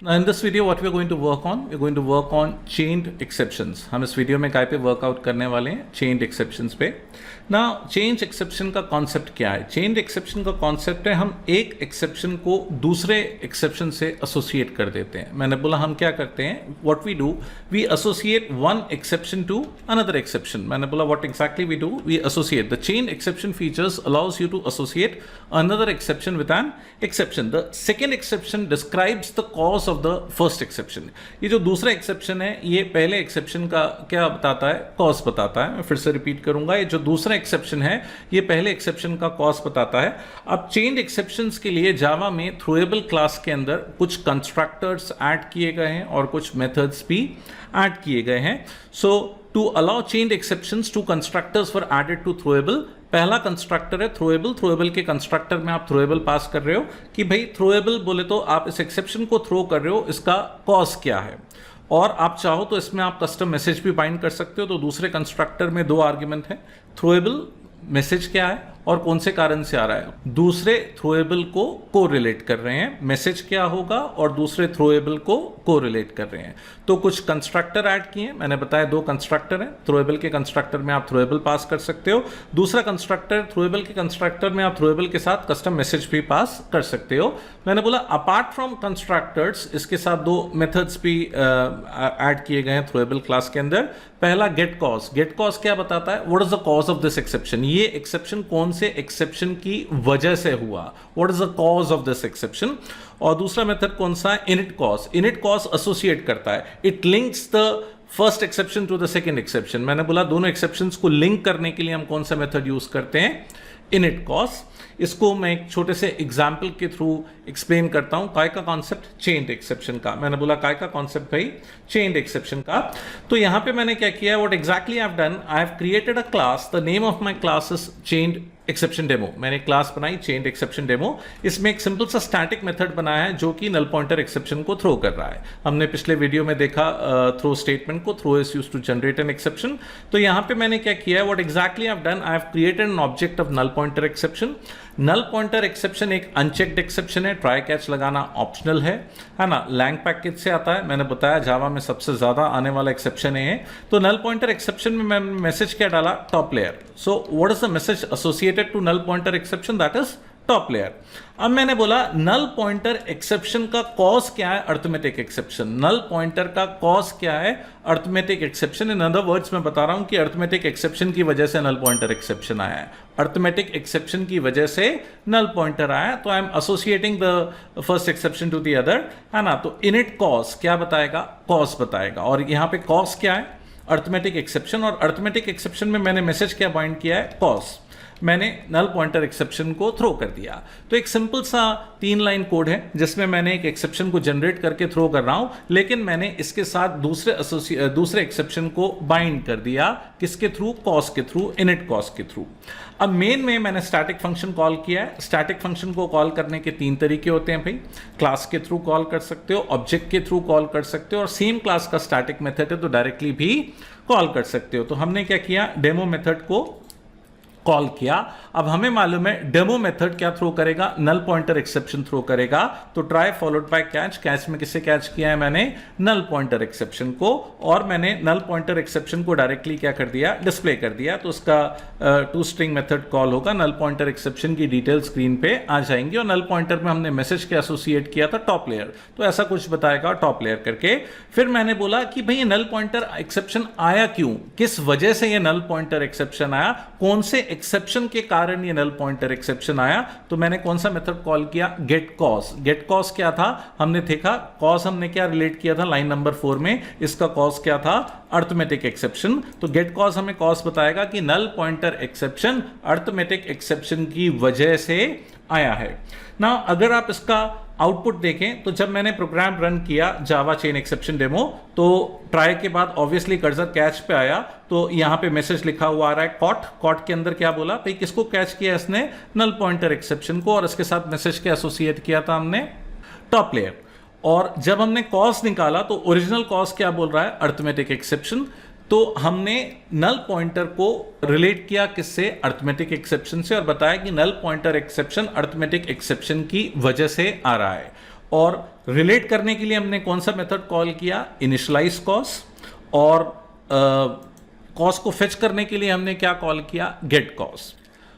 In this video what we are going to work on, we are going to work on chained exceptions. हम इस video में काय पे workout करने वाले हैं, chained exceptions पे. ना chained exception का कॉन्सेप्ट क्या है? chained exception का कॉन्सेप्ट है हम एक exception को दूसरे exception से associate कर देते हैं. मैंने बोला हम क्या करते हैं, what we do, we associate one exception to another exception. मैंने बोला what exactly we do, we associate. The chained exception features allows you to associate another exception with an exception. The second exception describes the cause of the first exception. ये जो दूसरा exception है ये पहले exception का क्या बताता है, cause बताता है. मैं फिर से रिपीट करूंगा, ये जो दूसरा exception है ये पहले exception का cause बताता है. अब chained exceptions के लिए जावा में throwable क्लास के अंदर कुछ constructors ऐड किए गए हैं और कुछ methods भी ऐड किए गए हैं. So to allow chained exceptions, two constructors were added to throwable. पहला कंस्ट्रक्टर है थ्रोएबल. थ्रोएबल के कंस्ट्रक्टर में आप थ्रोएबल पास कर रहे हो कि भाई थ्रोएबल बोले तो आप इस एक्सेप्शन को थ्रो कर रहे हो, इसका कॉज क्या है, और आप चाहो तो इसमें आप कस्टम मैसेज भी बाइंड कर सकते हो. तो दूसरे कंस्ट्रक्टर में दो आर्ग्यूमेंट है, थ्रोएबल मैसेज क्या है और कौन से कारण से आ रहा है, दूसरे थ्रोएबल को कोरिलेट कर रहे हैं, मैसेज क्या होगा और दूसरे थ्रोएबल को कोरिलेट कर रहे हैं. तो कुछ कंस्ट्रक्टर ऐड किए, मैंने बताया दो कंस्ट्रक्टर हैं. थ्रोएबल के कंस्ट्रक्टर में आप थ्रोएबल पास कर सकते हो, दूसरा कंस्ट्रक्टर थ्रोएबल के कंस्ट्रक्टर में आप थ्रोएबल के साथ कस्टम मैसेज भी पास कर सकते हो. मैंने बोला अपार्ट फ्रॉम कंस्ट्रक्टर्स इसके साथ दो मेथड्स भी ऐड किए गए हैं थ्रोएबल क्लास के अंदर. पहला गेट कॉज. गेट कॉज क्या बताता है, what is the cause of this exception, ये एक्सेप्शन कौन से एक्सेप्शन की वजह से हुआ, what is the cause of this exception. और दूसरा मेथड कौन सा है, init cause. Init cause associate करता है, it links the first exception to the second exception. मैंने बोला दोनों एक्सेप्शंस को लिंक करने के लिए हम कौन सा मेथड यूज करते हैं, इनिट कॉज. इसको मैं एक छोटे से एग्जाम्पल के थ्रू एक्सप्लेन करता हूं. काय का कॉन्सेप्ट, चेन्ड एक्सेप्शन का. मैंने बोला काय का कॉन्सेप्ट भाई, चेन्ड एक्सेप्शन का. तो यहां पे मैंने क्या किया, what exactly I have done, I have created a class, the name of my class is chained exception demo. मैंने क्लास बनाई चेन्ड एक्सेप्शन डेमो. इसमें एक सिंपल सा स्टैटिक मेथड बनाया है जो कि नल पॉइंटर एक्सेप्शन को थ्रो कर रहा है. हमने पिछले वीडियो में देखा थ्रो स्टेटमेंट को, throw is used to generate an exception. तो यहां पे मैंने क्या किया है, what exactly I have done, I have created an object of null pointer exception. Null pointer exception एक अनचेक्ड एक्सेप्शन है, ट्राई कैच लगाना ऑप्शनल है ना. लैंग पैकेज से आता है, मैंने बताया जावा में सबसे ज्यादा आने वाला एक्सेप्शन है. तो नल पॉइंटर एक्सेप्शन में मैंने मैसेज क्या डाला, top layer. So what is the message associated to null pointer exception, that is top layer. अब मैंने बोला नल पॉइंटर एक्सेप्शन का कॉज क्या है, अर्थमेटिक एक्सेप्शन. नल पॉइंटर का कॉज क्या है, arithmetic exception. In other words मैं बता रहा हूं कि अर्थमेटिक एक्सेप्शन की वजह से नल पॉइंटर एक्सेप्शन आया है, अर्थमेटिक एक्सेप्शन की वजह से नल पॉइंटर आया. तो I am associating the first exception to the other, है ना. तो इनिट कॉज क्या बताएगा, कॉज बताएगा. और यहां पे कॉज क्या है, अर्थमेटिक एक्सेप्शन. और अर्थमेटिक एक्सेप्शन में मैंने मैसेज क्या बाइंड किया है, कॉज. मैंने नल पॉइंटर एक्सेप्शन को थ्रो कर दिया. तो एक सिंपल सा 3 लाइन कोड है जिसमें मैंने एक एक्सेप्शन को जनरेट करके थ्रो कर रहा हूं, लेकिन मैंने इसके साथ दूसरे एक्सेप्शन को बाइंड कर दिया. किसके थ्रू, कॉज के थ्रू, इनिट कॉज के थ्रू. अब मेन में मैंने स्टैटिक फंक्शन कॉल किया है. स्टैटिक फंक्शन को कॉल करने के 3 तरीके होते हैं भाई. क्लास के थ्रू कॉल कर सकते हो, ऑब्जेक्ट के थ्रू कॉल कर सकते हो, और सेम क्लास का स्टैटिक मेथड है तो डायरेक्टली भी कॉल कर सकते हो. तो हमने क्या किया, डेमो मेथड को कॉल किया. अब हमें मालूम है डेमो मेथड क्या थ्रो करेगा, नल पॉइंटर एक्सेप्शन थ्रो करेगा. तो try followed by catch. Catch में किसे कैच किया है मैंने, नल पॉइंटर एक्सेप्शन को. और मैंने नल पॉइंटर एक्सेप्शन को डायरेक्टली क्या कर दिया, डिस्प्ले कर दिया. तो उसका टू स्ट्रिंग मेथड कॉल होगा. नल पॉइंटर एक्सेप्शन की डिटेल स्क्रीन पे आ जाएंगी. और नल पॉइंटर में हमने मैसेज के एसोसिएट किया था टॉप लेयर, तो ऐसा कुछ बताएगा टॉप लेयर करके. फिर मैंने बोला कि भाई ये नल पॉइंटर एक्सेप्शन आया क्यों, किस वजह से ये नल पॉइंटर एक्सेप्शन आया, कौन से एक्सेप्शन के कारण ये नल पॉइंटर एक्सेप्शन आया. तो मैंने कौन सा मेथड कॉल किया, गेट कॉज. गेट कॉज क्या था, हमने देखा कॉज हमने क्या रिलेट किया था लाइन नंबर 4 में, इसका कॉज क्या था, अर्थमेटिक एक्सेप्शन. तो गेट कॉज हमें कॉज बताएगा कि null pointer exception arithmetic exception की वजह से आया है ना. अगर आप इसका आउटपुट देखें तो जब मैंने प्रोग्राम रन किया जावा चेन एक्सेप्शन डेमो, तो ट्राई के बाद ऑब्वियसली कर्सर कैच पे आया. तो यहां पे मैसेज लिखा हुआ आ रहा है कॉट. कॉट के अंदर क्या बोला भाई, किसको कैच किया इसने, नल पॉइंटर एक्सेप्शन को, और इसके साथ मैसेज के एसोसिएट किया था हमने टॉप लेयर. और जब हमने कॉज निकाला तो ओरिजिनल कॉज क्या बोल रहा है, अर्थमेटिक एक्सेप्शन. तो हमने नल पॉइंटर को रिलेट किया किससे, अर्थमेटिक एक्सेप्शन से, और बताया कि null pointer exception arithmetic exception की वजह से आ रहा है. और रिलेट करने के लिए हमने कौन सा मेथड कॉल किया, इनिशियलाइज कॉस, और कॉस को फेच करने के लिए हमने क्या कॉल किया, गेट कॉस।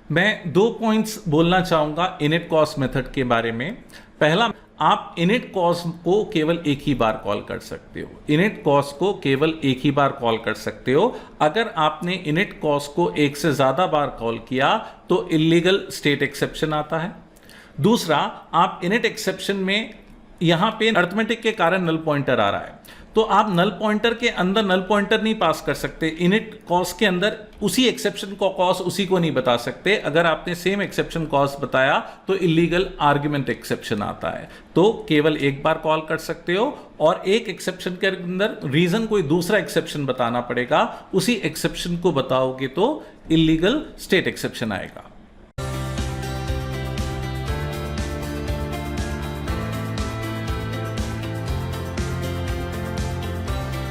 मैं 2 पॉइंट्स बोलना चाहूंगा इनिट कॉस मेथड के बारे में। पहला, आप इनिट कॉस को केवल एक ही बार कॉल कर सकते हो। इनिट कॉस को केवल एक ही बार कॉल कर सकते हो। अगर आपने इनिट कॉस को एक से ज्यादा बार कॉल किया तो इलीगल स्टेट एक्सेप्शन आता है। दूसरा, आप इनिट एक्सेप्शन में यहां पे अर्थमेटिक के कारण नल पॉइंटर आ रहा है, तो आप नल पॉइंटर के अंदर नल पॉइंटर नहीं पास कर सकते। इनिट कॉस के अंदर उसी एक्सेप्शन को कॉस उसी को नहीं बता सकते। अगर आपने सेम एक्सेप्शन कॉस बताया तो इलीगल आर्ग्यूमेंट एक्सेप्शन आता है। तो केवल एक बार कॉल कर सकते हो, और एक एक्सेप्शन के अंदर रीजन कोई दूसरा एक्सेप्शन बताना पड़ेगा। उसी एक्सेप्शन को बताओगे तो इलीगल स्टेट एक्सेप्शन आएगा।